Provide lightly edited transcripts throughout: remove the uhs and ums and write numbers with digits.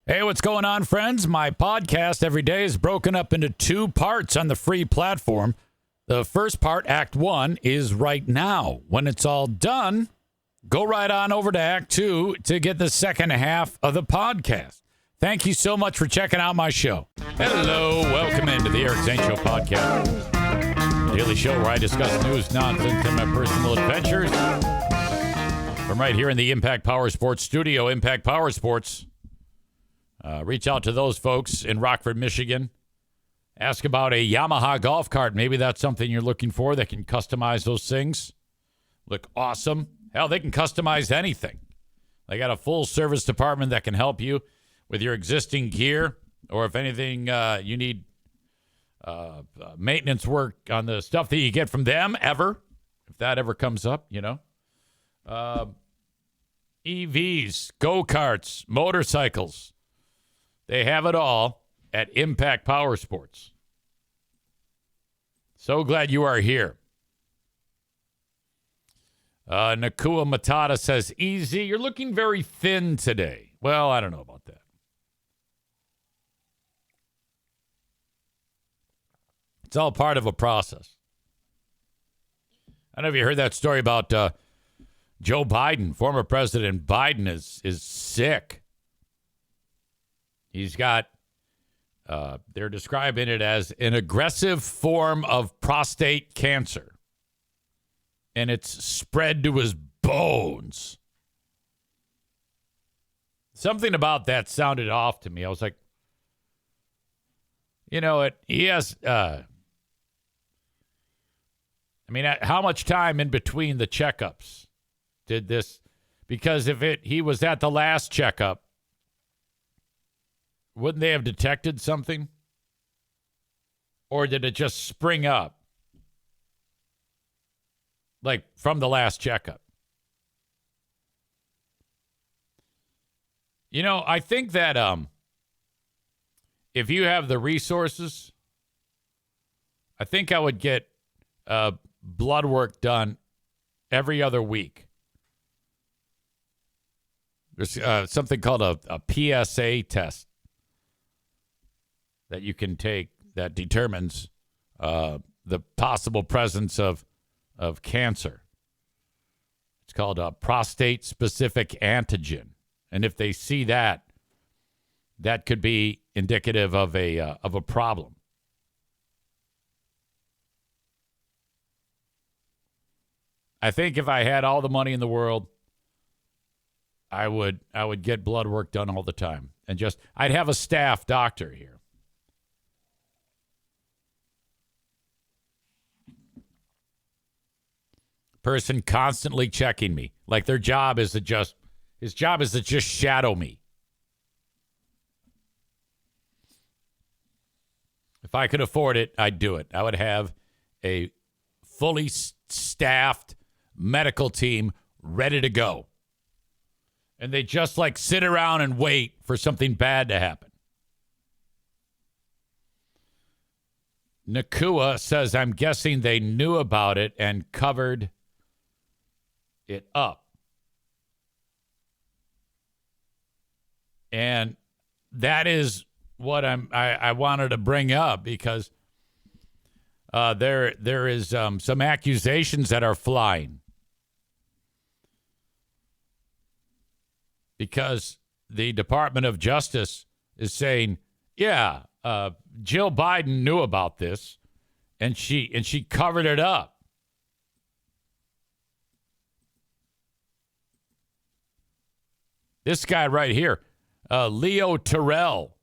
Hey, what's going on, friends? My podcast every day is broken up into two parts on the free platform. The first part, Act 1, is right now. When it's all done, go right on over to Act 2 to get the second half of the podcast. Thank you so much for checking out my show. Hello, welcome into the Eric Zane Show podcast. A daily show where I discuss news, nonsense, and my personal adventures. From right here in the Impact Power Sports studio, Impact Power Sports. Reach out to those folks in Rockford, Michigan. Ask about a Yamaha golf cart. Maybe that's something you're looking for. They can customize those things. Look awesome. Hell, they can customize anything. They got a full service department that can help you with your existing gear, or if anything, you need maintenance work on the stuff that you get from them ever, if that ever comes up, you know. EVs, go-karts, motorcycles. They have it all at Impact Power Sports. So glad you are here. Nakua Matata says, easy, you're looking very thin today. Well, I don't know about that. It's all part of a process. I don't know if you heard that story about Joe Biden. Former President Biden is sick. He's got, they're describing it as an aggressive form of prostate cancer. And it's spread to his bones. Something about that sounded off to me. I was like, you know, he has, how much time in between the checkups did this? Because if he was at the last checkup, wouldn't they have detected something? Or did it just spring up? Like from the last checkup. You know, I think that if you have the resources, I think I would get blood work done every other week. There's something called a PSA test that you can take that determines the possible presence of cancer. It's called a prostate-specific antigen. And if they see that, that could be indicative of a problem. I think if I had all the money in the world, I would get blood work done all the time. And I'd have a staff doctor here. Person constantly checking me. Like his job is to just shadow me. If I could afford it, I'd do it. I would have a fully staffed medical team ready to go. And they just sit around and wait for something bad to happen. Nakua says, I'm guessing they knew about it and covered it up. And that is what I wanted to bring up, because there is some accusations that are flying. Because the Department of Justice is saying, yeah, Jill Biden knew about this, and she covered it up. This guy right here, Leo Terrell,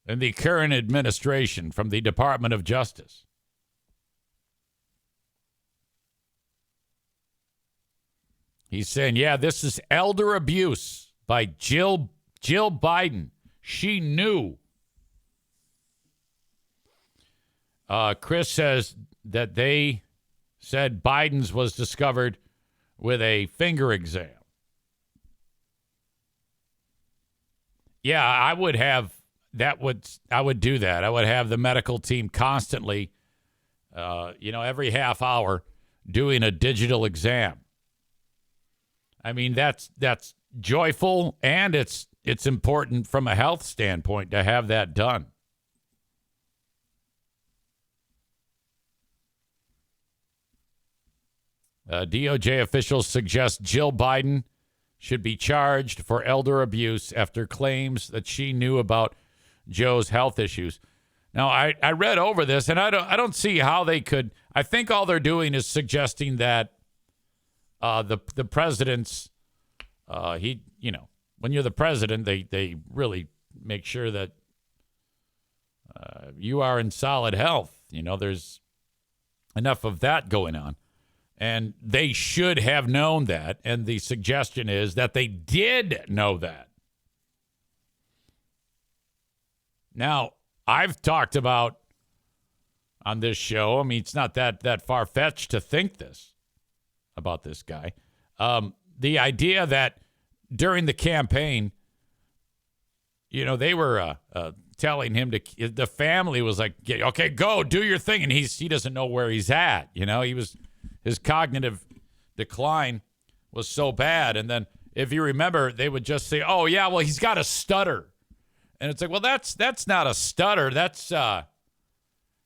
in the current administration from the Department of Justice. He's saying, yeah, this is elder abuse by Jill Biden. She knew. Chris says that they said Biden's was discovered with a finger exam. Yeah, I would do that. I would have the medical team constantly, every half hour doing a digital exam. I mean, that's joyful, and it's important from a health standpoint to have that done. DOJ officials suggest Jill Biden should be charged for elder abuse after claims that she knew about Joe's health issues. Now, I read over this, and I don't see how they could. I think all they're doing is suggesting that the president's when you're the president, they really make sure that you are in solid health. There's enough of that going on. And they should have known that. And the suggestion is that they did know that. Now, I've talked about on this show, it's not that far-fetched to think this about this guy. The idea that during the campaign, they were telling him the family was like, okay, go, do your thing. And he doesn't know where he's at. His cognitive decline was so bad. And then if you remember, they would just say, oh, yeah, well, he's got a stutter. And it's like, well, that's not a stutter. That's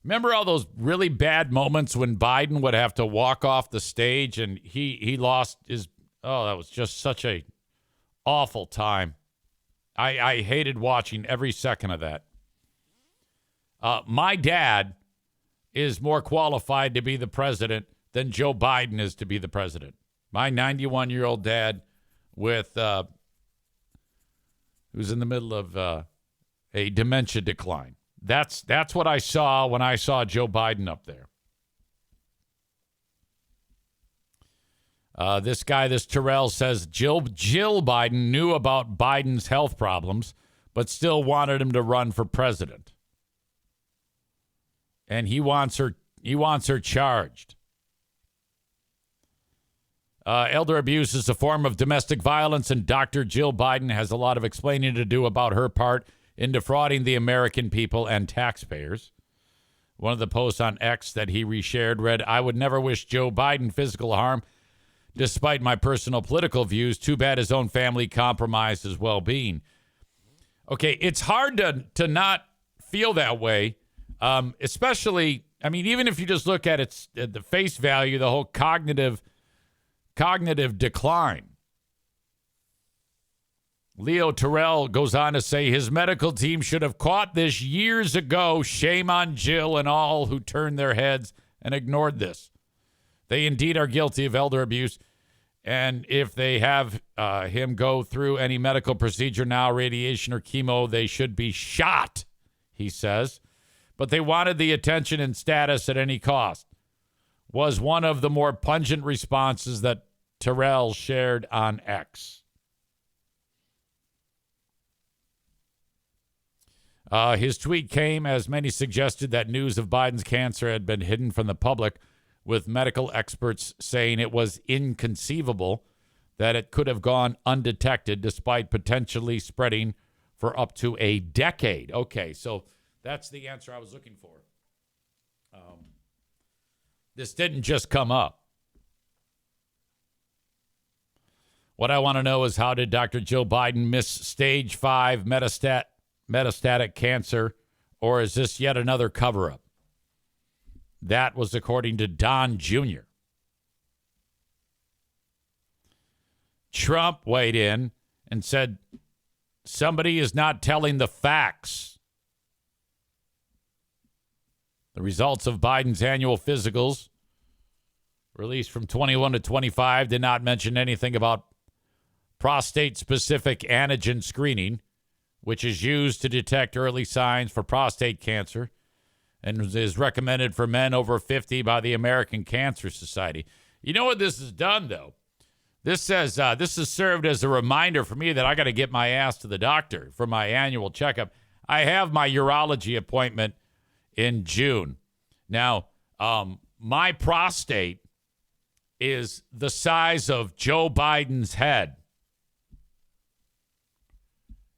remember all those really bad moments when Biden would have to walk off the stage and he lost his, that was just such a awful time. I hated watching every second of that. My dad is more qualified to be the president than Joe Biden is to be the president. My 91-year-old dad who's in the middle of a dementia decline. That's what I saw when I saw Joe Biden up there. This Terrell says Jill Biden knew about Biden's health problems, but still wanted him to run for president. And he wants her charged. Elder abuse is a form of domestic violence, and Dr. Jill Biden has a lot of explaining to do about her part in defrauding the American people and taxpayers. One of the posts on X that he reshared read, I would never wish Joe Biden physical harm, despite my personal political views. Too bad his own family compromised his well-being. Okay, it's hard to not feel that way, especially, even if you just look at it at the face value, the whole cognitive decline. Leo Terrell goes on to say his medical team should have caught this years ago. Shame on Jill and all who turned their heads and ignored this. They indeed are guilty of elder abuse. And if they have him go through any medical procedure now, radiation or chemo, they should be shot, he says. But they wanted the attention and status at any cost, was one of the more pungent responses that Terrell shared on X. His tweet came as many suggested that news of Biden's cancer had been hidden from the public, with medical experts saying it was inconceivable that it could have gone undetected despite potentially spreading for up to a decade. Okay, so that's the answer I was looking for. This didn't just come up. What I want to know is, how did Dr. Jill Biden miss stage 5 metastatic cancer, or is this yet another cover-up? That was according to Don Jr. Trump weighed in and said, somebody is not telling the facts. The results of Biden's annual physicals, released from 21 to 25, did not mention anything about prostate-specific antigen screening, which is used to detect early signs for prostate cancer and is recommended for men over 50 by the American Cancer Society. You know what this has done, though? This says this has served as a reminder for me that I got to get my ass to the doctor for my annual checkup. I have my urology appointment in June. Now, my prostate is the size of Joe Biden's head.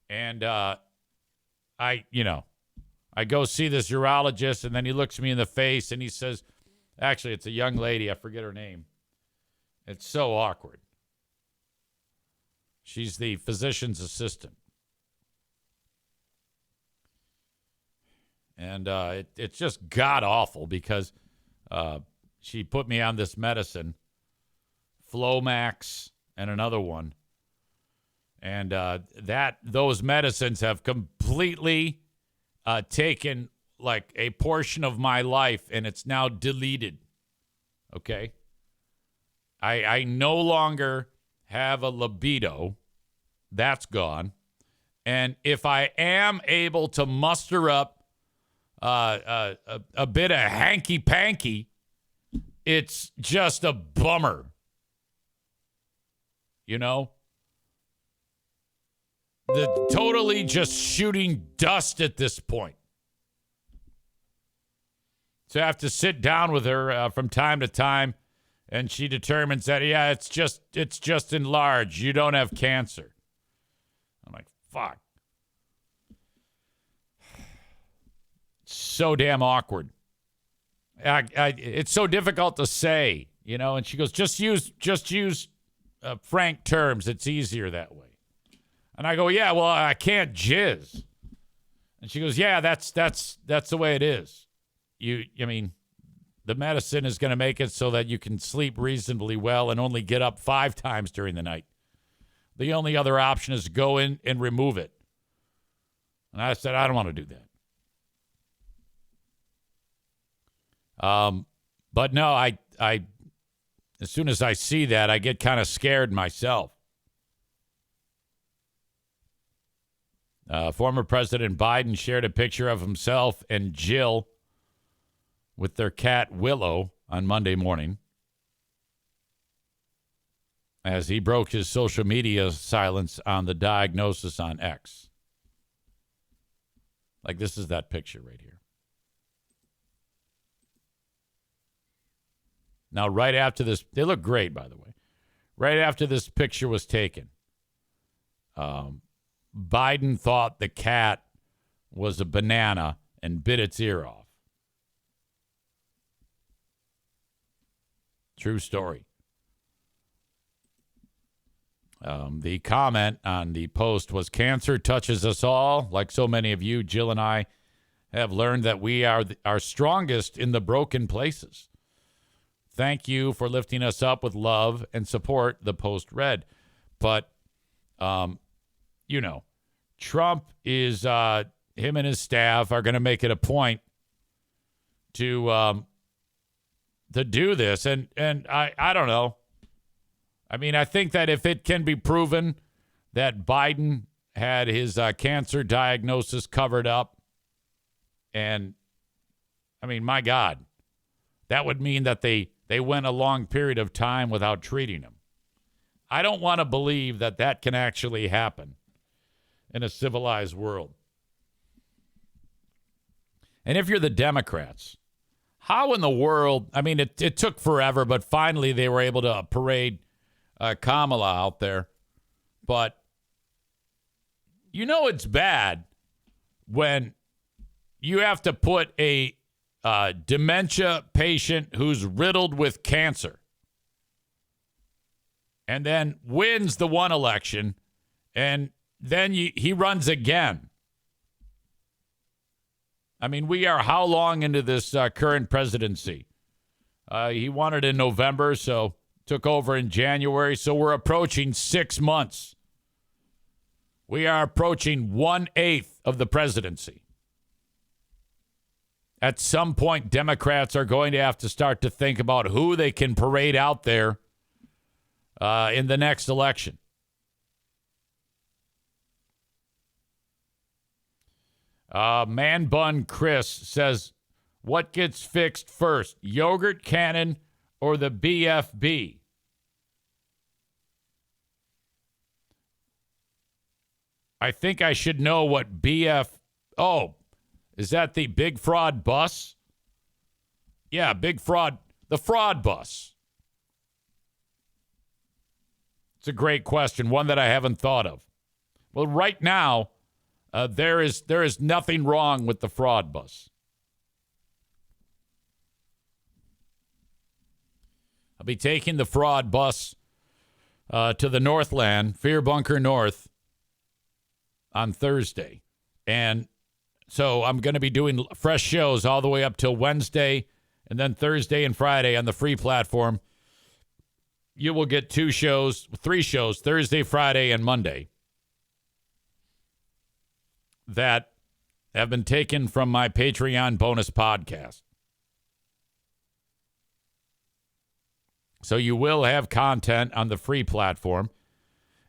And I go see this urologist, and then he looks me in the face, and he says, actually, it's a young lady. I forget her name. It's so awkward. She's the physician's assistant. And it's just god-awful because she put me on this medicine, Flomax, and another one. And those medicines have completely taken like a portion of my life, and it's now deleted. Okay? I no longer have a libido. That's gone. And if I am able to muster up a bit of hanky-panky, it's just a bummer. You know? The totally just shooting dust at this point. So I have to sit down with her from time to time, and she determines that, yeah, it's just enlarged. You don't have cancer. I'm like, fuck. So damn awkward. It's so difficult to say, you know. And she goes, just use frank terms. It's easier that way. And I go, yeah, well, I can't jizz. And she goes, yeah, that's the way it is. I mean, the medicine is going to make it so that you can sleep reasonably well and only get up 5 times during the night. The only other option is to go in and remove it. And I said, I don't want to do that. But no, I as soon as I see that, I get kind of scared myself. Former President Biden shared a picture of himself and Jill with their cat Willow on Monday morning as he broke his social media silence on the diagnosis on X. Like, this is that picture right here. Now, right after this, they look great, by the way. Right after this picture was taken, Biden thought the cat was a banana and bit its ear off. True story. The comment on the post was, cancer touches us all. Like so many of you, Jill and I have learned that we are strongest in the broken places. Thank you for lifting us up with love and support, the post read. But, you know, Trump is, him and his staff are going to make it a point to do this. And I don't know. I mean, I think that if it can be proven that Biden had his cancer diagnosis covered up, and, I mean, my God, that would mean that they went a long period of time without treating him. I don't want to believe that that can actually happen in a civilized world. And if you're the Democrats, how in the world, I mean, it took forever, but finally they were able to parade Kamala out there. But you know it's bad when you have to put a dementia patient who's riddled with cancer and then wins the one election, and then he runs again. I mean, we are how long into this current presidency? He won it in November, so took over in January, so we're approaching 6 months. We are approaching 1/8 of the presidency. At some point, Democrats are going to have to start to think about who they can parade out there in the next election. Man Bun Chris says, what gets fixed first, yogurt cannon or the BFB? I think I should know what Oh, is that the big fraud bus? Yeah, big fraud. The fraud bus. It's a great question, one that I haven't thought of. Well, right now, there is nothing wrong with the fraud bus. I'll be taking the fraud bus to the Northland, Fear Bunker North, on Thursday. And so I'm going to be doing fresh shows all the way up till Wednesday, and then Thursday and Friday on the free platform. You will get 3 shows, Thursday, Friday, and Monday, that have been taken from my Patreon bonus podcast. So you will have content on the free platform.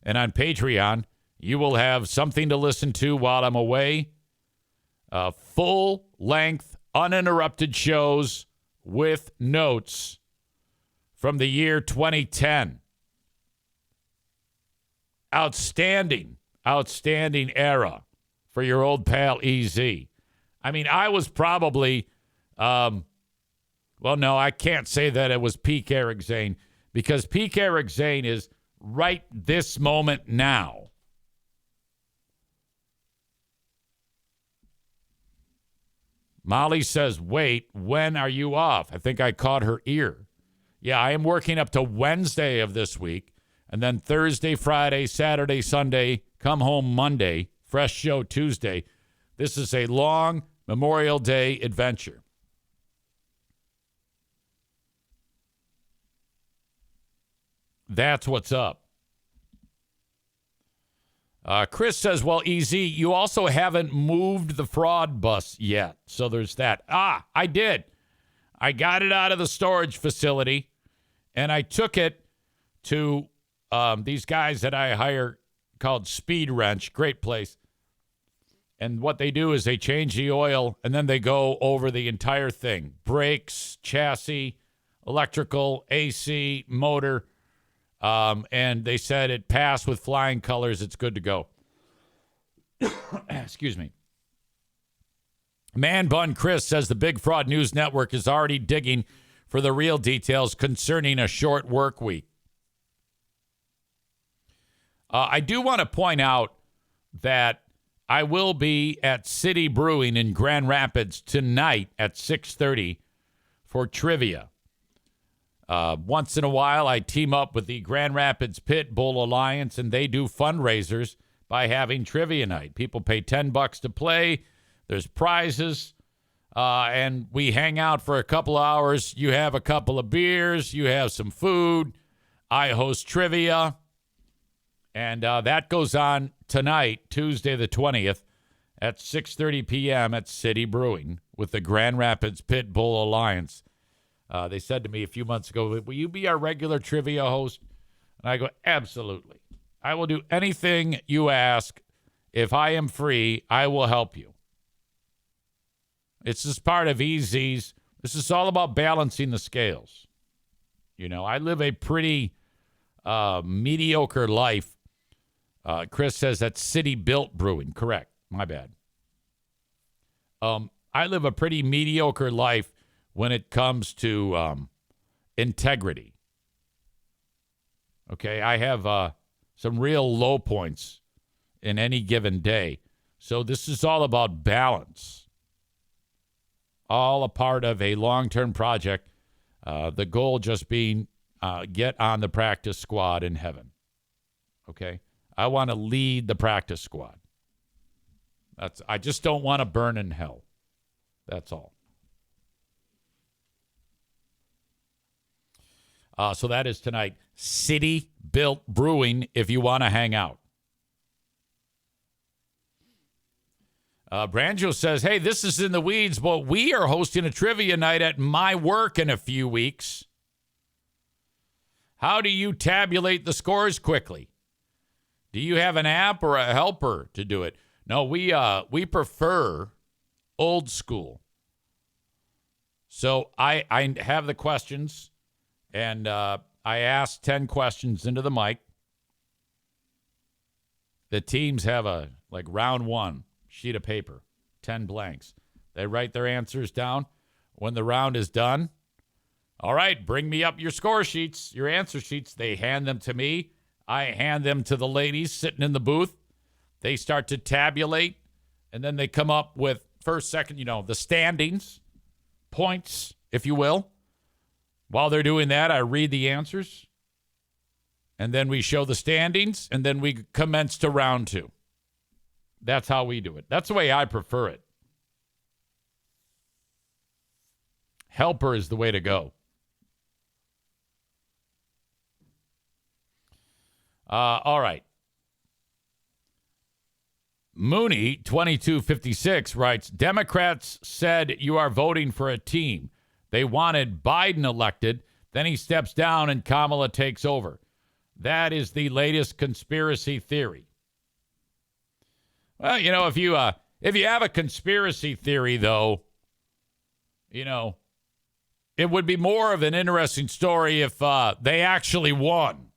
And on Patreon, you will have something to listen to while I'm away. Full-length, uninterrupted shows with notes from the year 2010. Outstanding era for your old pal EZ. I mean, I was probably, well, no, I can't say that it was peak Eric Zane, because peak Eric Zane is right this moment now. Molly says, wait, when are you off? I think I caught her ear. Yeah, I am working up to Wednesday of this week, and then Thursday, Friday, Saturday, Sunday, come home Monday, fresh show Tuesday. This is a long Memorial Day adventure. That's what's up. Chris says, well, EZ, you also haven't moved the fraud bus yet. So there's that. I did. I got it out of the storage facility, and I took it to these guys that I hire called Speed Wrench. Great place. And what they do is they change the oil, and then they go over the entire thing. Brakes, chassis, electrical, AC, motor. And they said it passed with flying colors. It's good to go. Excuse me. Man Bun Chris says the Big Fraud News Network is already digging for the real details concerning a short work week. I do want to point out that I will be at City Brewing in Grand Rapids tonight at 6:30 for trivia. Once in a while, I team up with the Grand Rapids Pit Bull Alliance, and they do fundraisers by having trivia night. People pay $10 to play. There's prizes, and we hang out for a couple hours. You have a couple of beers. You have some food. I host trivia, and that goes on tonight, Tuesday the 20th, at 6:30 p.m. at City Brewing with the Grand Rapids Pit Bull Alliance. They said to me a few months ago, will you be our regular trivia host? And I go, absolutely. I will do anything you ask. If I am free, I will help you. It's just part of EZ's. This is all about balancing the scales. You know, I live a pretty mediocre life. Chris says that's City Built Brewing. Correct. My bad. I live a pretty mediocre life when it comes to integrity. Okay, I have some real low points in any given day. So this is all about balance. All a part of a long-term project. The goal just being get on the practice squad in heaven. Okay? I want to lead the practice squad. I just don't want to burn in hell. That's all. So that is tonight. City Built Brewing if you want to hang out. Branjo says, hey, this is in the weeds, but we are hosting a trivia night at my work in a few weeks. How do you tabulate the scores quickly? Do you have an app or a helper to do it? No, we prefer old school. So I have the questions. And I asked 10 questions into the mic. The teams have round one sheet of paper, 10 blanks. They write their answers down. When the round is done, all right, bring me up your score sheets, your answer sheets. They hand them to me. I hand them to the ladies sitting in the booth. They start to tabulate, and then they come up with first, second, the standings, points, if you will. While they're doing that, I read the answers. And then we show the standings, and then we commence to round 2. That's how we do it. That's the way I prefer it. Helper is the way to go. All right. Mooney, 2256, writes, Democrats said you are voting for a team. They wanted Biden elected. Then he steps down and Kamala takes over. That is the latest conspiracy theory. Well, if you have a conspiracy theory, though, it would be more of an interesting story if they actually won.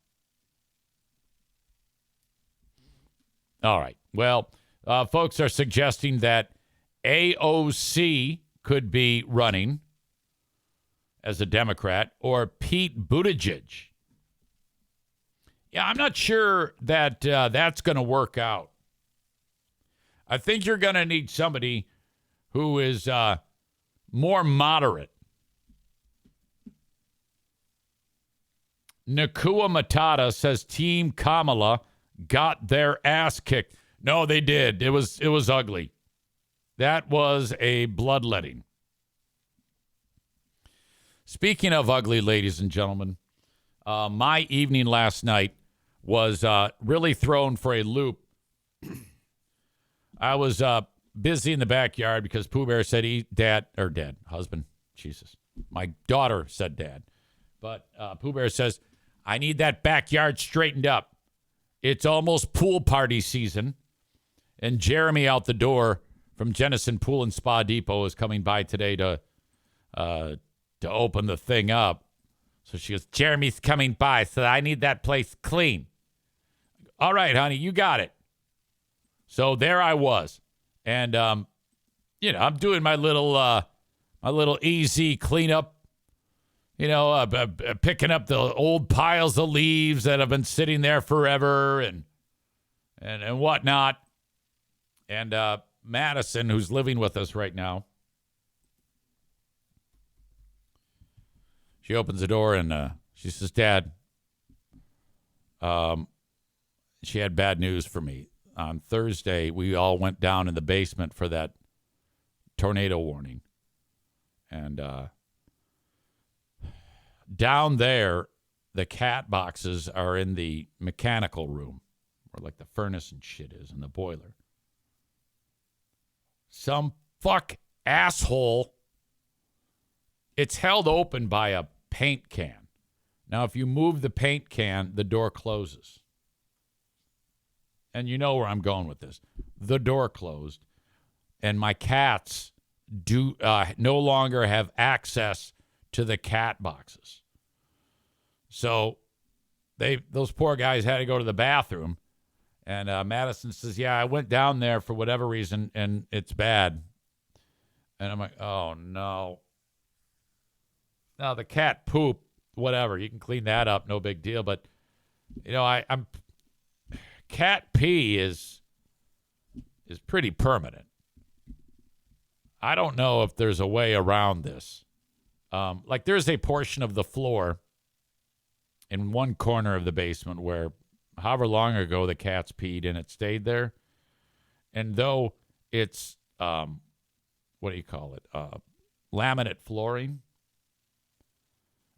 All right. Well, folks are suggesting that AOC could be running as a Democrat, or Pete Buttigieg. Yeah, I'm not sure that that's going to work out. I think you're going to need somebody who is more moderate. Nakua Matata says Team Kamala got their ass kicked. No, they did. It was ugly. That was a bloodletting. Speaking of ugly, ladies and gentlemen, my evening last night was really thrown for a loop. I was busy in the backyard because Pooh Bear said husband, Jesus. My daughter said dad. But Pooh Bear says, I need that backyard straightened up. It's almost pool party season. And Jeremy out the door from Jennison Pool and Spa Depot is coming by today to open the thing up. So she goes, Jeremy's coming by, so I need that place clean. All right, honey, you got it. So there I was. And, I'm doing my little easy cleanup, picking up the old piles of leaves that have been sitting there forever and whatnot. And Madison, who's living with us right now, she opens the door and she says, Dad, she had bad news for me. On Thursday, we all went down in the basement for that tornado warning. And down there, the cat boxes are in the mechanical room, where like the furnace and shit is, and the boiler. Some asshole. It's held open by a paint can. Now, if you move the paint can, the door closes. And you know where I'm going with this. The door closed, and my cats do no longer have access to the cat boxes. So those poor guys had to go to the bathroom. And Madison says, yeah, I went down there for whatever reason, and it's bad. And I'm like, oh, no. Now, the cat poop, whatever. You can clean that up, no big deal. But, I'm cat pee is pretty permanent. I don't know if there's a way around this. There's a portion of the floor in one corner of the basement where however long ago the cats peed and it stayed there. And though it's, what do you call it? Laminate flooring.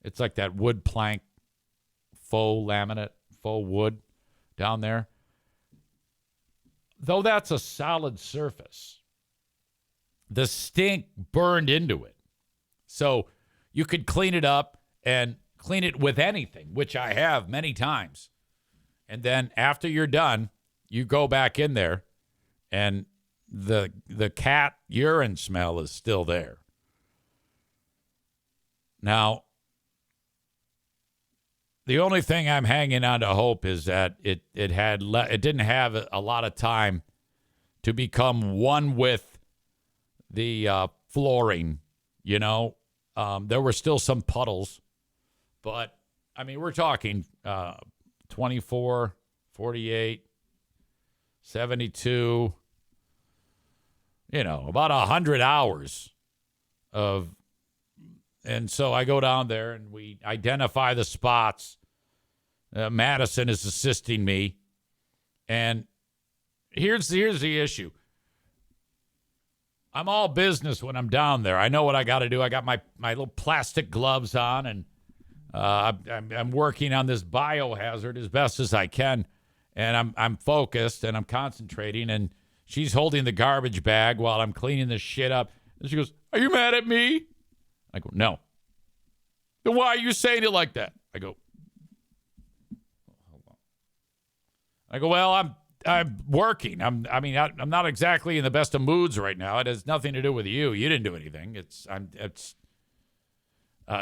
It's like that wood plank, faux laminate, faux wood down there. Though that's a solid surface, the stink burned into it. So you could clean it up and clean it with anything, which I have many times. And then after you're done, you go back in there and the cat urine smell is still there. Now, the only thing I'm hanging on to hope is that it didn't have a lot of time to become one with the flooring, There were still some puddles, but, we're talking 24, 48, 72, about 100 hours of. And so I go down there and we identify the spots Madison is assisting me. And here's the issue. I'm all business when I'm down there. I know what I got to do. I got my little plastic gloves on, and I'm working on this biohazard as best as I can. And I'm focused, and I'm concentrating, and she's holding the garbage bag while I'm cleaning this shit up. And she goes, "Are you mad at me?" I go, "No." "Then why are you saying it like that?" I go, "Hold on." I go, "Well, I'm working. I'm not exactly in the best of moods right now. It has nothing to do with you. You didn't do anything.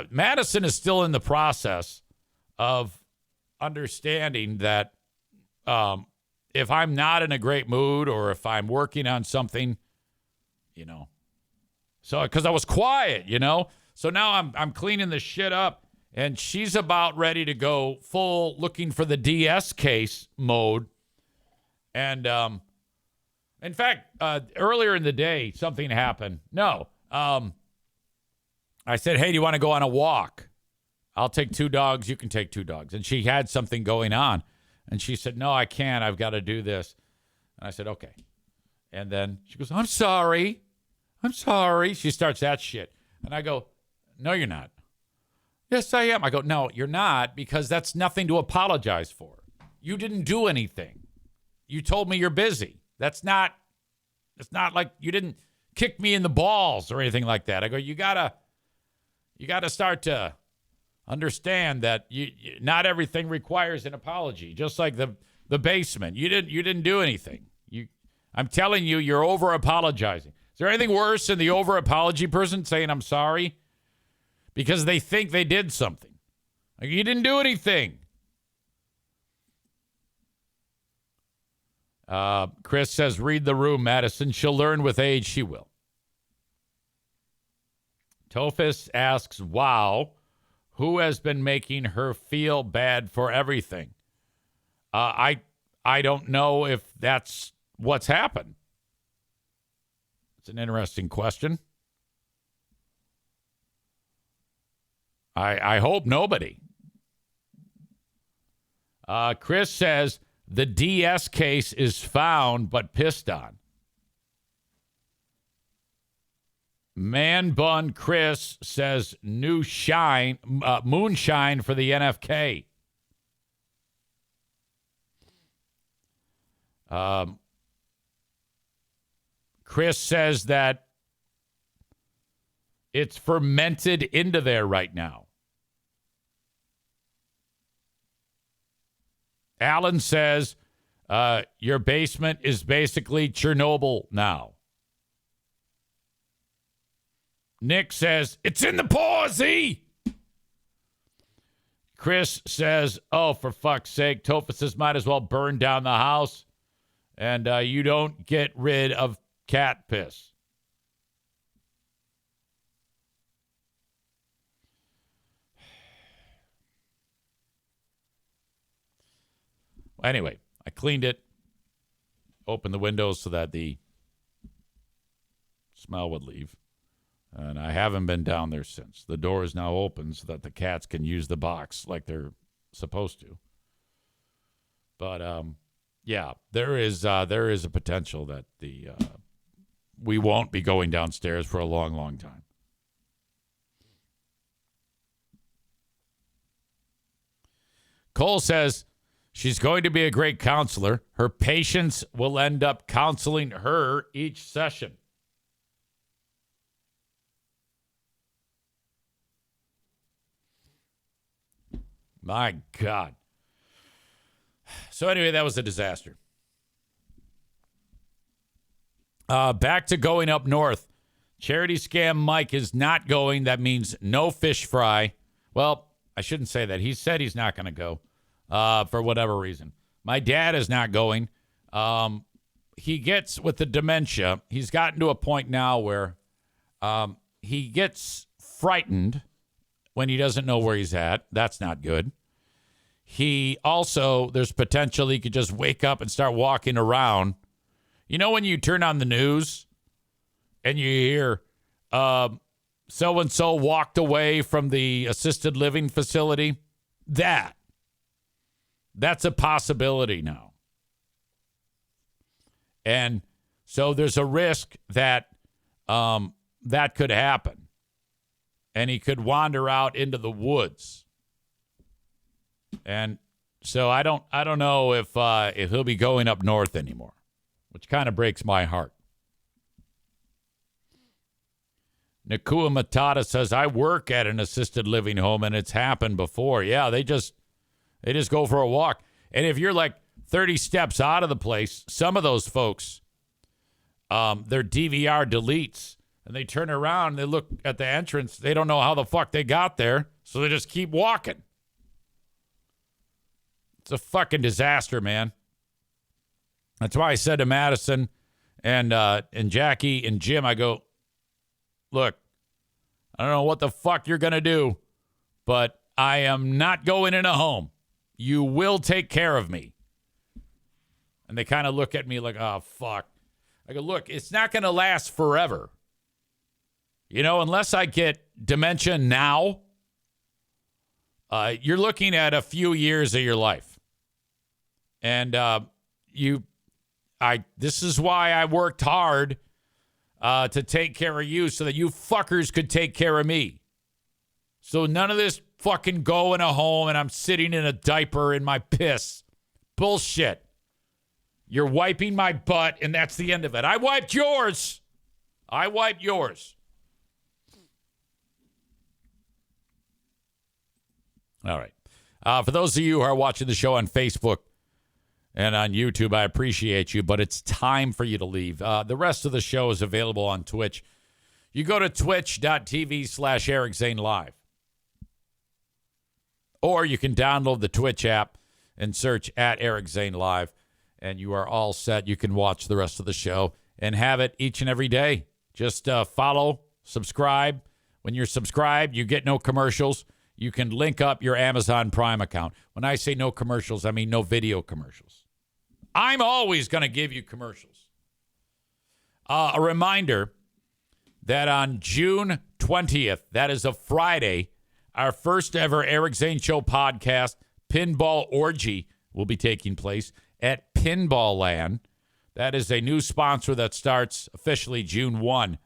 Madison is still in the process of understanding that if I'm not in a great mood or if I'm working on something, so because I was quiet, so now I'm cleaning the shit up, and she's about ready to go full looking for the DS case mode. And in fact, earlier in the day, something happened. I said, "Hey, do you want to go on a walk? I'll take 2 dogs. You can take 2 dogs." And she had something going on. And she said, "No, I can't. I've got to do this." And I said, "Okay." And then she goes, "I'm sorry. I'm sorry." She starts that shit. And I go, "No, you're not." "Yes, I am." I go, "No, you're not, because that's nothing to apologize for. You didn't do anything. You told me you're busy. It's not like you didn't kick me in the balls or anything like that." I go, you gotta start to understand that not everything requires an apology. Just like the basement. You didn't do anything. I'm telling you, you're over apologizing. Is there anything worse than the over apology person saying I'm sorry? Because they think they did something. Like, you didn't do anything. Chris says, "Read the room, Madison. She'll learn with age. She will." Tophus asks, "Wow, who has been making her feel bad for everything?" I don't know if that's what's happened. It's an interesting question. I hope nobody. Chris says, "The DS case is found but pissed on." Man Bun Chris says, moonshine for the NFK. Chris says that it's fermented into there right now. Alan says, your basement is basically Chernobyl now. Nick says, "It's in the pausey." Chris says, "Oh, for fuck's sake, Tofa says might as well burn down the house, and you don't get rid of cat piss." Anyway, I cleaned it, opened the windows so that the smell would leave. And I haven't been down there since. The door is now open so that the cats can use the box like they're supposed to. But yeah, there is a potential that we won't be going downstairs for a long, long time. Cole says she's going to be a great counselor. Her patients will end up counseling her each session. My God. So anyway, that was a disaster. Back to going up north. Charity scam Mike is not going. That means no fish fry. Well, I shouldn't say that. He said he's not going to go for whatever reason. My dad is not going. He gets with the dementia. He's gotten to a point now where he gets frightened when he doesn't know where he's at. That's not good. He also, there's potential he could just wake up and start walking around. You know when you turn on the news and you hear so-and-so walked away from the assisted living facility? That. That's a possibility now. And so there's a risk that that could happen. And he could wander out into the woods. And so I don't know if he'll be going up north anymore, which kind of breaks my heart. Nakua Matata says, I work at an assisted living home and it's happened before. Yeah, they just go for a walk. And if you're like 30 steps out of the place, some of those folks, their DVR deletes and they turn around and they look at the entrance. They don't know how the fuck they got there. So they just keep walking. It's a fucking disaster, man. That's why I said to Madison and Jackie and Jim, I go, look, I don't know what the fuck you're going to do, but I am not going in a home. You will take care of me. And they kind of look at me like, oh, fuck. I go, look, it's not going to last forever. You know, unless I get dementia now, you're looking at a few years of your life. And this is why I worked hard to take care of you so that you fuckers could take care of me. So none of this fucking go in a home and I'm sitting in a diaper in my piss. Bullshit. You're wiping my butt and that's the end of it. I wiped yours. I wiped yours. All right. For those of you who are watching the show on Facebook and on YouTube, I appreciate you, but it's time for you to leave. The rest of the show is available on Twitch. You go to twitch.tv/Eric Zane Live. Or you can download the Twitch app and search at Eric Zane Live, and you are all set. You can watch the rest of the show and have it each and every day. Just follow, subscribe. When you're subscribed, you get no commercials. You can link up your Amazon Prime account. When I say no commercials, I mean no video commercials. I'm always going to give you commercials. A reminder that on June 20th, that is a Friday, our first ever Eric Zane Show podcast, Pinball Orgy, will be taking place at Pinball Land. That is a new sponsor that starts officially June 1.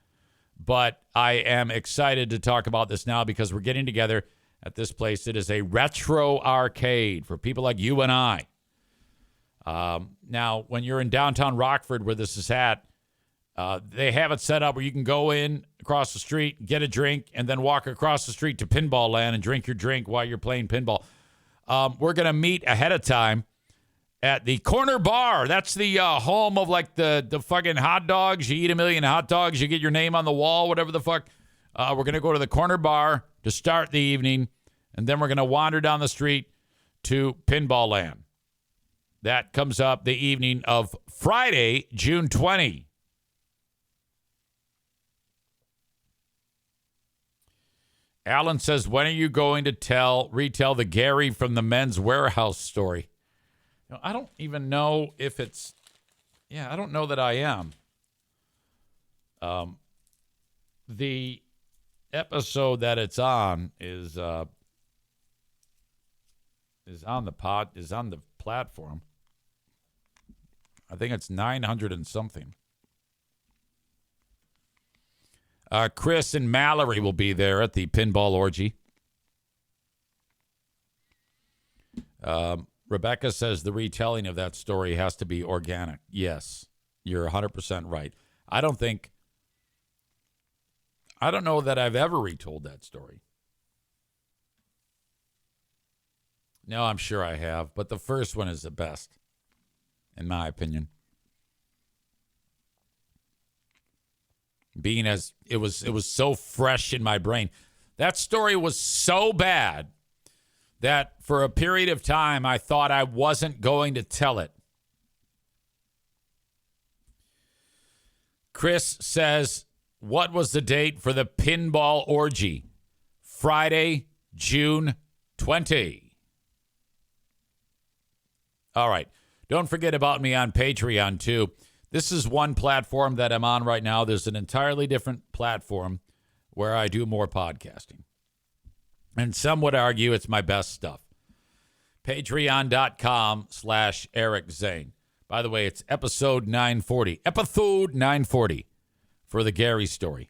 But I am excited to talk about this now because we're getting together at this place. It is a retro arcade for people like you and I. Now, when you're in downtown Rockford, where this is at, they have it set up where you can go in across the street, get a drink, and then walk across the street to Pinball Land and drink your drink while you're playing pinball. We're going to meet ahead of time at the Corner Bar. That's the home of like the fucking hot dogs. You eat a million hot dogs, you get your name on the wall, whatever the fuck. We're going to go to the Corner Bar to start the evening, and then we're going to wander down the street to Pinball Land. That comes up the evening of Friday, June 20. Alan says, when are you going to retell the Gary from the Men's Warehouse story? I don't even know if it's... Yeah, I don't know that I am. The episode that it's on is on the platform. I think it's 900 and something. Chris and Mallory will be there at the Pinball Orgy. Rebecca says the retelling of that story has to be organic. Yes, you're 100% right. I don't know that I've ever retold that story. No, I'm sure I have, but the first one is the best, in my opinion. Being as it was so fresh in my brain. That story was so bad that for a period of time I thought I wasn't going to tell it. Chris says, what was the date for the Pinball Orgy? Friday, June 20. All right. Don't forget about me on Patreon, too. This is one platform that I'm on right now. There's an entirely different platform where I do more podcasting. And some would argue it's my best stuff. Patreon.com/Eric Zane. By the way, it's episode 940. Episode 940 for the Gary story.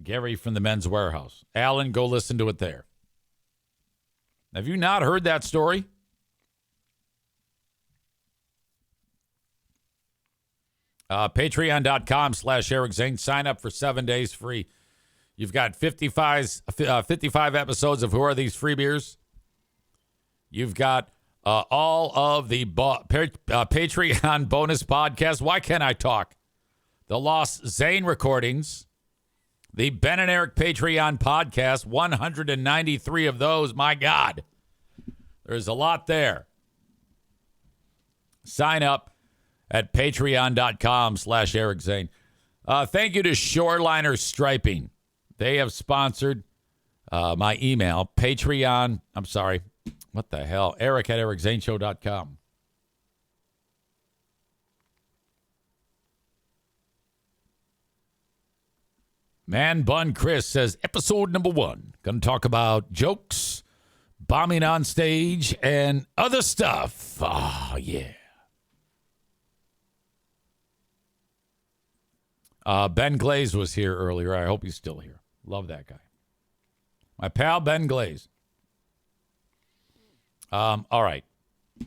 Gary from the Men's Warehouse. Alan, go listen to it there. Have you not heard that story? Patreon.com/Eric Zane. Sign up for 7 days free. You've got 55 episodes of Who Are These Free Beers? You've got all of the Patreon bonus podcasts. Why can't I talk? The Lost Zane recordings. The Ben and Eric Patreon podcast. 193 of those. My God. There's a lot there. Sign up at patreon.com/Eric Zane. Thank you to Shoreliner Striping. They have sponsored my email. Patreon. I'm sorry. What the hell? Eric at ericzaneshow.com. Man Bun Chris says, episode number 1. Going to talk about jokes, bombing on stage, and other stuff. Oh, yeah. Ben Glaze was here earlier. I hope he's still here. Love that guy. My pal Ben Glaze. All right. I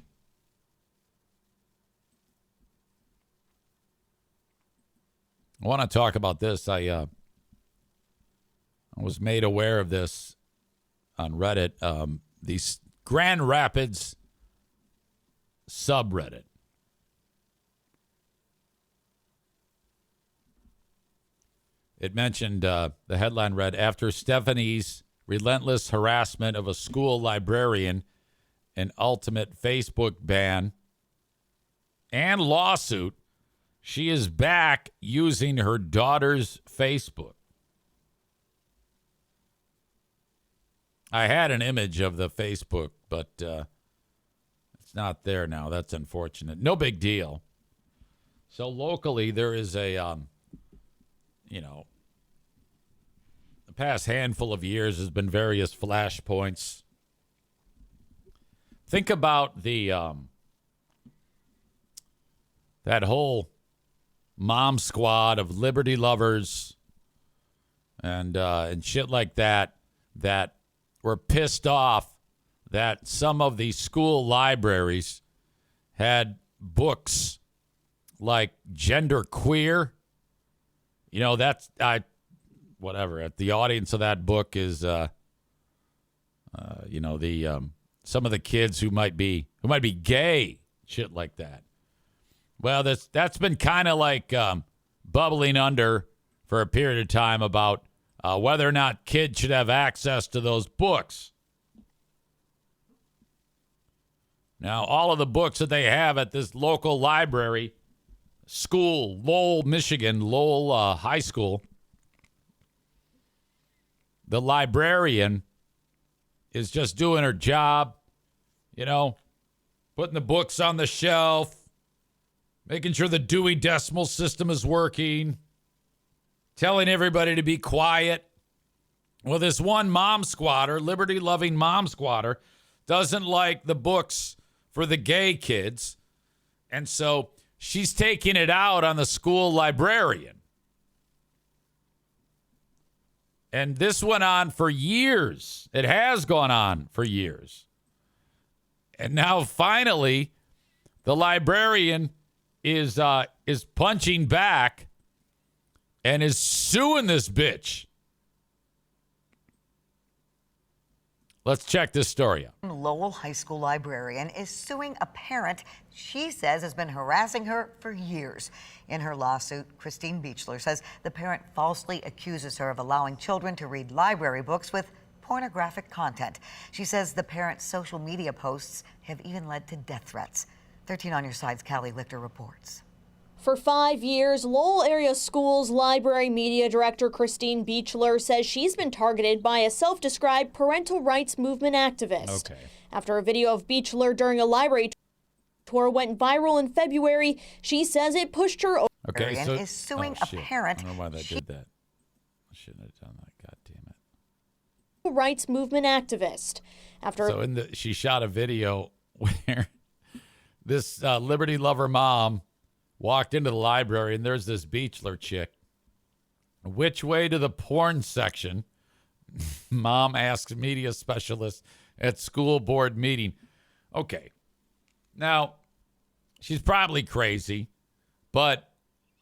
want to talk about this. I was made aware of this on Reddit. The Grand Rapids subreddit. It mentioned, the headline read, after Stephanie's relentless harassment of a school librarian, an ultimate Facebook ban, and lawsuit, she is back using her daughter's Facebook. I had an image of the Facebook, but it's not there now. That's unfortunate. No big deal. So locally, there is a, the past handful of years has been various flashpoints. Think about the that whole mom squad of liberty lovers and shit like that were pissed off that some of the school libraries had books like gender queer. That's whatever. The audience of that book is some of the kids who might be gay, shit like that. Well, that's been kind of like bubbling under for a period of time about whether or not kids should have access to those books. Now, all of the books that they have at this local library, school, Lowell, Michigan, Lowell High School, the librarian is just doing her job, putting the books on the shelf, making sure the Dewey Decimal System is working, telling everybody to be quiet. Well, this one mom squatter, liberty-loving mom squatter, doesn't like the books for the gay kids, and so she's taking it out on the school librarian. And this went on for years. It has gone on for years. And now finally, the librarian is punching back and is suing this bitch. Let's check this story out. Lowell High School librarian is suing a parent she says has been harassing her for years. In her lawsuit, Christine Beechler says the parent falsely accuses her of allowing children to read library books with pornographic content. She says the parent's social media posts have even led to death threats. 13 on your side's Callie Lichter reports. For 5 years, Lowell Area Schools Library Media Director Christine Beechler says she's been targeted by a self-described parental rights movement activist. Okay. After a video of Beechler during a library tour went viral in February, she says it pushed her over. Okay, so is suing a parent. I don't know why that did that. I shouldn't have done that. God damn it. Rights movement activist. So she shot a video where this Liberty Lover mom walked into the library, and there's this Beachler chick. Which way to the porn section? Mom asks media specialist at school board meeting. Okay. Now, she's probably crazy, but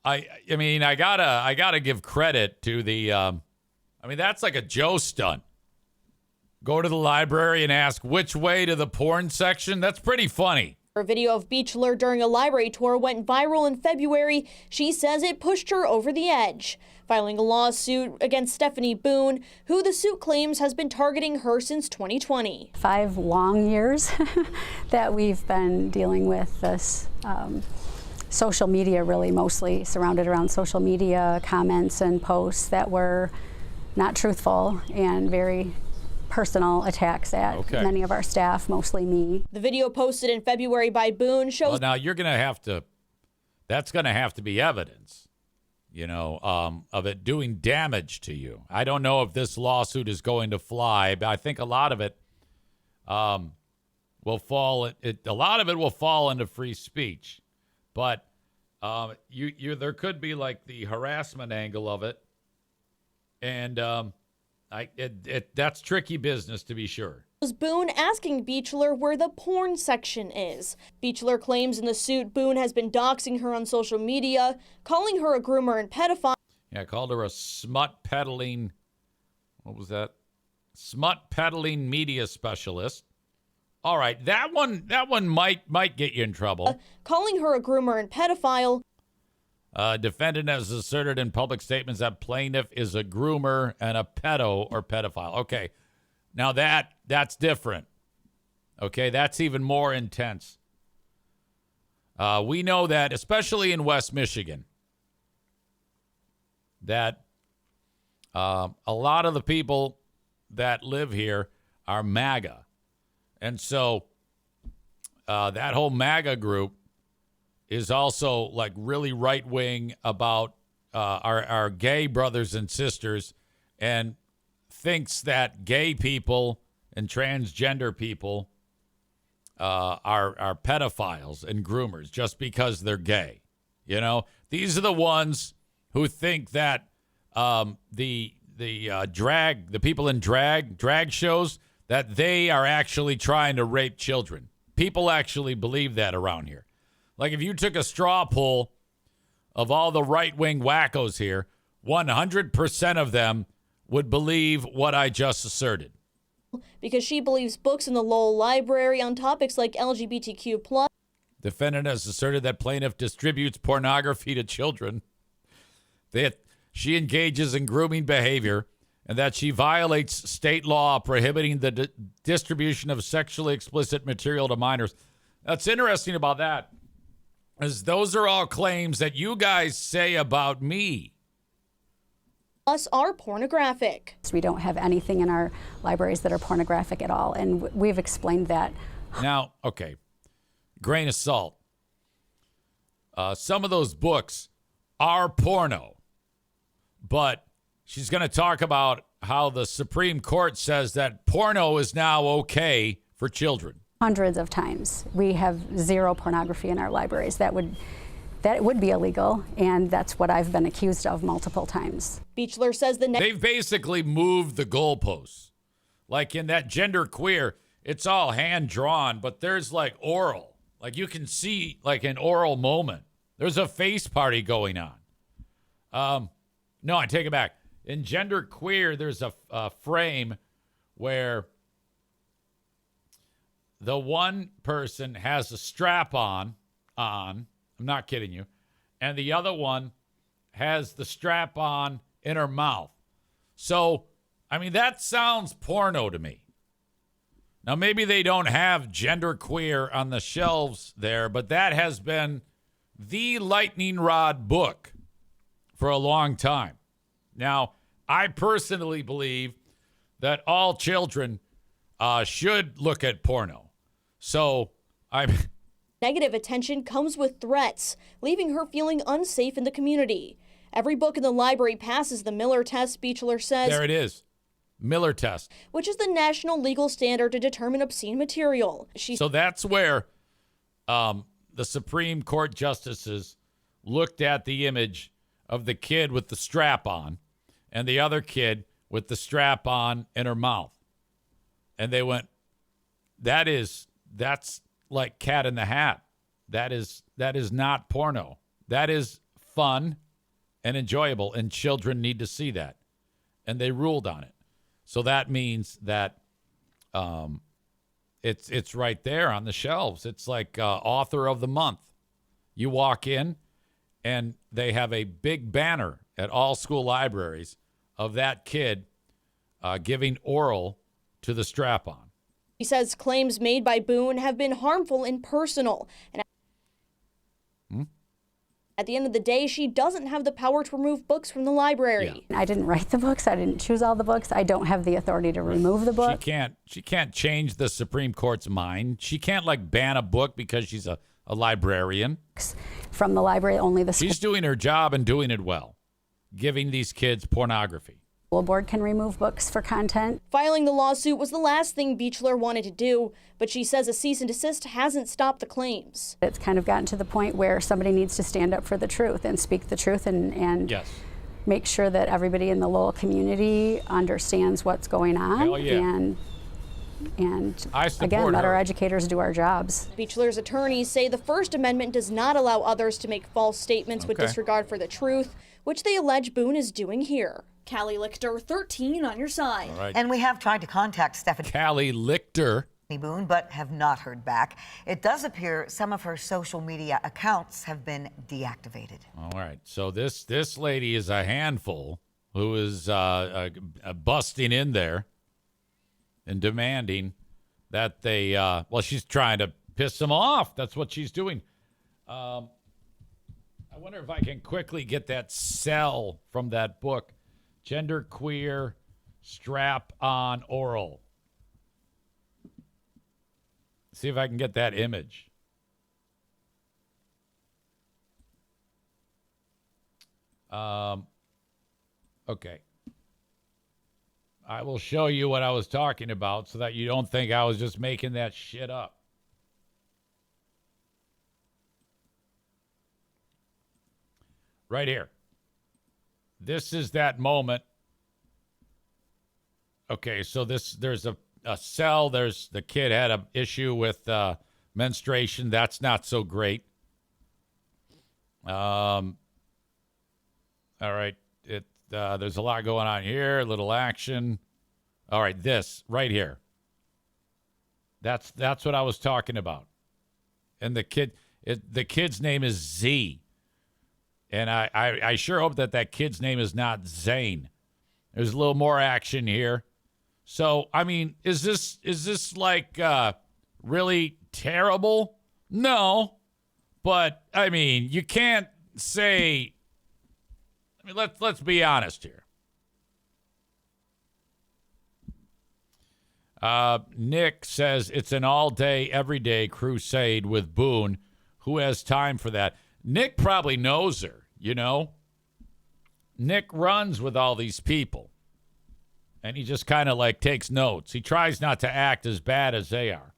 I mean, I gotta give credit to the, that's like a Joe stunt. Go to the library and ask which way to the porn section. That's pretty funny. Her video of Beachler during a library tour went viral in February. She says it pushed her over the edge, filing a lawsuit against Stephanie Boone, who the suit claims has been targeting her since 2020. 5 long years that we've been dealing with this social media, really mostly surrounded around social media comments and posts that were not truthful and very personal attacks at many of our staff, mostly me. The video posted in February by Boone shows... Well, now you're going to have to... That's going to have to be evidence, of it doing damage to you. I don't know if this lawsuit is going to fly, but I think a lot of it will fall... A lot of it will fall into free speech. But there could be like the harassment angle of it. And... that's tricky business, to be sure. Boone asking Beachler where the porn section is. Beachler claims in the suit Boone has been doxing her on social media, calling her a groomer and pedophile. Yeah, called her a smut peddling. What was that? Smut peddling media specialist. All right, that one might get you in trouble. Calling her a groomer and pedophile. Defendant has asserted in public statements that plaintiff is a groomer and a pedo or pedophile. Okay, now that's different. Okay, that's even more intense. We know that, especially in West Michigan, that a lot of the people that live here are MAGA. And so that whole MAGA group is also like really right-wing about our gay brothers and sisters, and thinks that gay people and transgender people are pedophiles and groomers just because they're gay. These are the ones who think that the people in drag shows, that they are actually trying to rape children. People actually believe that around here. Like if you took a straw poll of all the right-wing wackos here, 100% of them would believe what I just asserted. Because she believes books in the Lowell Library on topics like LGBTQ+. Defendant has asserted that plaintiff distributes pornography to children, that she engages in grooming behavior, and that she violates state law prohibiting the distribution of sexually explicit material to minors. That's interesting about that, as those are all claims that you guys say about me. Plus are pornographic. We don't have anything in our libraries that are pornographic at all, and we've explained that. Now, okay, grain of salt. Some of those books are porno, but she's going to talk about how the Supreme Court says that porno is now okay for children. Hundreds of times. We have zero pornography in our libraries. That would be illegal, and that's what I've been accused of multiple times. Beachler says they've basically moved the goalposts. Like in that gender queer, it's all hand-drawn, but there's like oral. Like you can see like an oral moment. There's a face party going on. No, I take it back. In gender queer, there's a frame where the one person has a strap on, I'm not kidding you, and the other one has the strap on in her mouth. So, that sounds porno to me. Now, maybe they don't have gender queer on the shelves there, but that has been the lightning rod book for a long time. Now, I personally believe that all children should look at porno. So, negative attention comes with threats, leaving her feeling unsafe in the community. Every book in the library passes the Miller test, Beachler says. There it is. Miller test. which is the national legal standard to determine obscene material. So that's where the Supreme Court justices looked at the image of the kid with the strap on and the other kid with the strap on in her mouth. And they went, that's like Cat in the Hat. That is not porno. That is fun and enjoyable, and children need to see that. And they ruled on it. So that means that it's right there on the shelves. It's like author of the month. You walk in, and they have a big banner at all school libraries of that kid giving oral to the strap-on. He says claims made by Boone have been harmful and personal. And at the end of the day, she doesn't have the power to remove books from the library. I didn't write the books. I didn't choose all the books. I don't have the authority to remove the book. She can't change the Supreme Court's mind. She can't like ban a book because she's a librarian. From the library, only the She's doing her job and doing it well, giving these kids pornography. school board can remove books for content. Filing the lawsuit was the last thing Beechler wanted to do, but she says a cease and desist hasn't stopped the claims. It's kind of gotten to the point where somebody needs to stand up for the truth and speak the truth and Yes. make sure that everybody in the Lowell community understands what's going on. Hell yeah. And I support again, let her. our educators do our jobs. Beechler's attorneys say the First Amendment does not allow others to make false statements with Okay. disregard for the truth, which they allege Boone is doing here. Callie Lichter, 13 on your side. All right. And we have tried to contact Stephanie Callie Lichter. Boone, but have not heard back. It does appear some of her social media accounts have been deactivated. All right. So this lady is a handful who is busting in there and demanding that they, she's trying to piss them off. That's what she's doing. I wonder if I can quickly get that cell from that book, Genderqueer Strap-on Oral. See if I can get that image. Okay. I will show you what I was talking about so that you don't think I was just making that shit up. Right here. This is that moment. Okay, so there's a cell. There's the kid had an issue with menstruation. That's not so great. All right. There's a lot going on here. A little action. All right, this right here. That's what I was talking about. And the kid's name is Z. And I sure hope that kid's name is not Zane. There's a little more action here. So, I mean, is this like really terrible? No. But, I mean, you can't say, I mean, let's be honest here. Nick says it's an all-day, everyday crusade with Boone. Who has time for that? Nick probably knows her, you know? Nick runs with all these people. And he just kind of like takes notes. He tries not to act as bad as they are.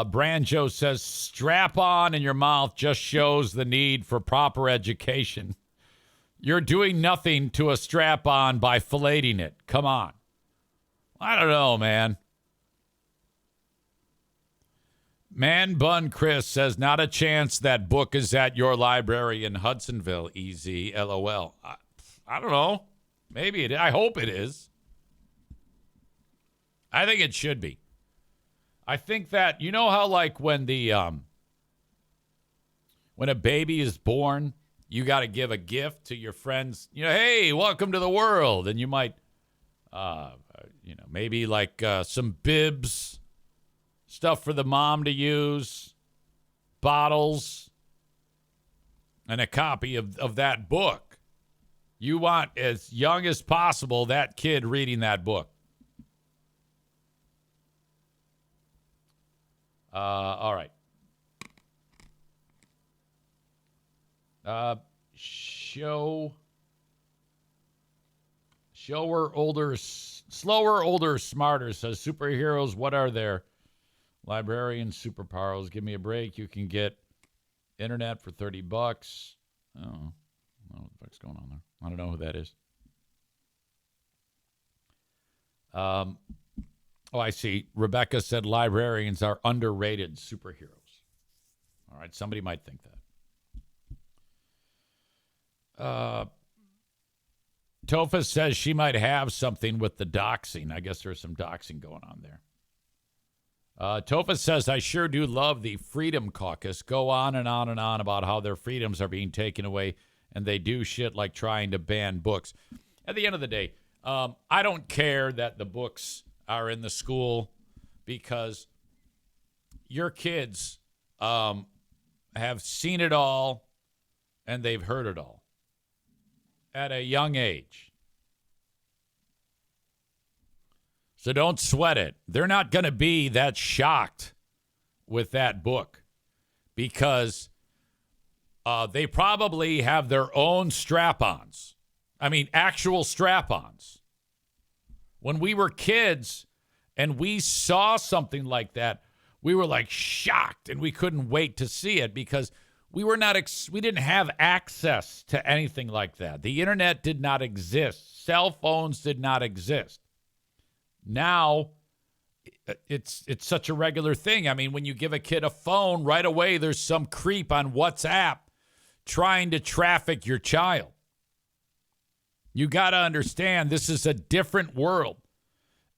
Branjo says, strap on in your mouth just shows the need for proper education. You're doing nothing to a strap on by filleting it. Come on. I don't know, man. Man Bun Chris says, not a chance that book is at your library in Hudsonville, EZ, LOL. I don't know. Maybe it is. I hope it is. I think it should be. I think that, you know how like when a baby is born, you got to give a gift to your friends. You know, hey, welcome to the world. And you might, maybe like some bibs, stuff for the mom to use, bottles, and a copy of that book. You want, as young as possible, that kid reading that book. All right. Show Slower, older, smarter says, superheroes, what are their Librarian superpowers? Give me a break. You can get internet for $30. Oh, I don't know what the fuck's going on there. I don't know who that is. Oh, I see. Rebecca said librarians are underrated superheroes. All right, somebody might think that. Tofa says she might have something with the doxing. I guess there's some doxing going on there. Tofa says, I sure do love the Freedom Caucus. Go on and on and on about how their freedoms are being taken away, and they do shit like trying to ban books. At the end of the day, I don't care that the books are in the school because your kids have seen it all and they've heard it all at a young age. So don't sweat it. They're not going to be that shocked with that book because they probably have their own strap-ons. I mean, actual strap-ons. When we were kids and we saw something like that, we were like shocked and we couldn't wait to see it because we didn't have access to anything like that. The internet did not exist. Cell phones did not exist. Now, it's such a regular thing. I mean, when you give a kid a phone, right away there's some creep on WhatsApp trying to traffic your child. You got to understand this is a different world.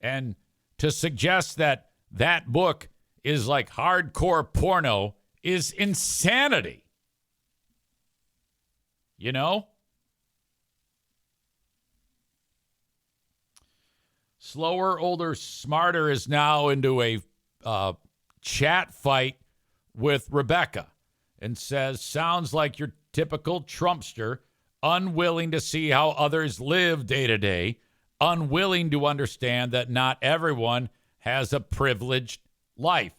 And to suggest that that book is like hardcore porno is insanity. You know? Slower, older, smarter is now into a chat fight with Rebecca and says, sounds like your typical Trumpster, unwilling to see how others live day to day, unwilling to understand that not everyone has a privileged life.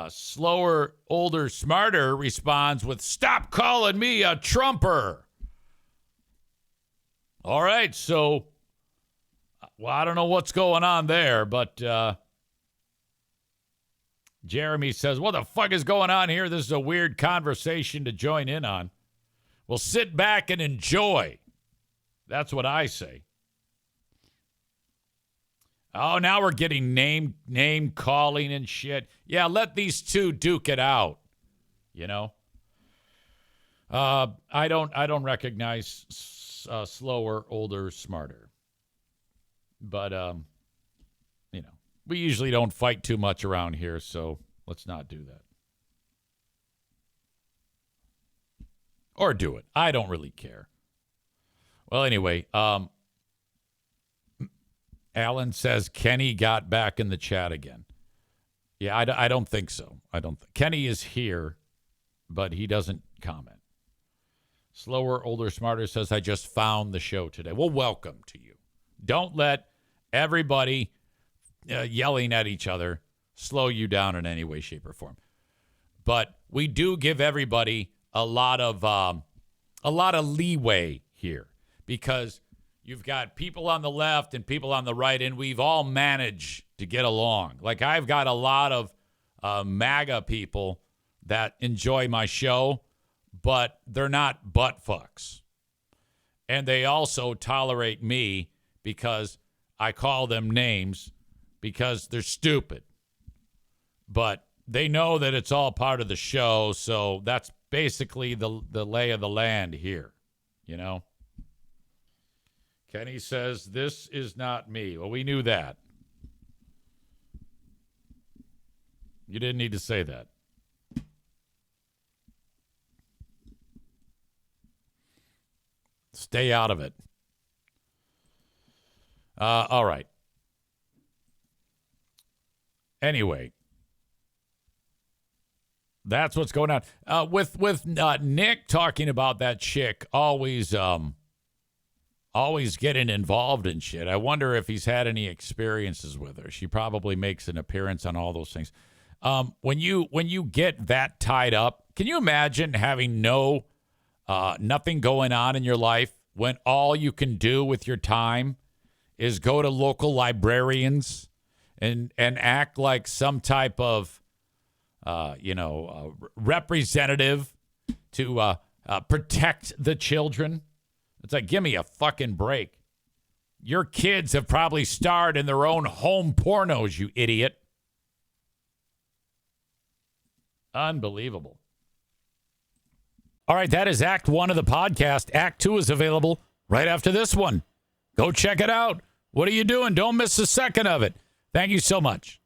Slower, older, smarter responds with, stop calling me a Trumper. All right, so, well, I don't know what's going on there, but Jeremy says, what the fuck is going on here? This is a weird conversation to join in on. Well, sit back and enjoy. That's what I say. Oh, now we're getting name calling and shit. Yeah, let these two duke it out. You know? I don't recognize slower, older, smarter. But you know, we usually don't fight too much around here, so let's not do that. Or do it. I don't really care. Well, anyway, Alan says Kenny got back in the chat again. Yeah, I don't think so. Kenny is here, but he doesn't comment. Slower, older, smarter says, I just found the show today. Well, welcome to you. Don't let everybody yelling at each other slow you down in any way, shape, or form. But we do give everybody a lot of leeway here because you've got people on the left and people on the right, and we've all managed to get along. Like I've got a lot of MAGA people that enjoy my show, but they're not butt fucks. And they also tolerate me because I call them names because they're stupid. But they know that it's all part of the show, so that's basically the lay of the land here, you know? Kenny says, this is not me. Well, we knew that. You didn't need to say that. Stay out of it. All right. Anyway, that's what's going on. With Nick talking about that chick always getting involved in shit. I wonder if he's had any experiences with her. She probably makes an appearance on all those things. When you get that tied up, can you imagine having nothing going on in your life when all you can do with your time is go to local librarians and act like some type of, representative to protect the children. It's like, give me a fucking break. Your kids have probably starred in their own home pornos, you idiot. Unbelievable. All right, that is Act 1 of the podcast. Act 2 is available right after this one. Go check it out. What are you doing? Don't miss a second of it. Thank you so much.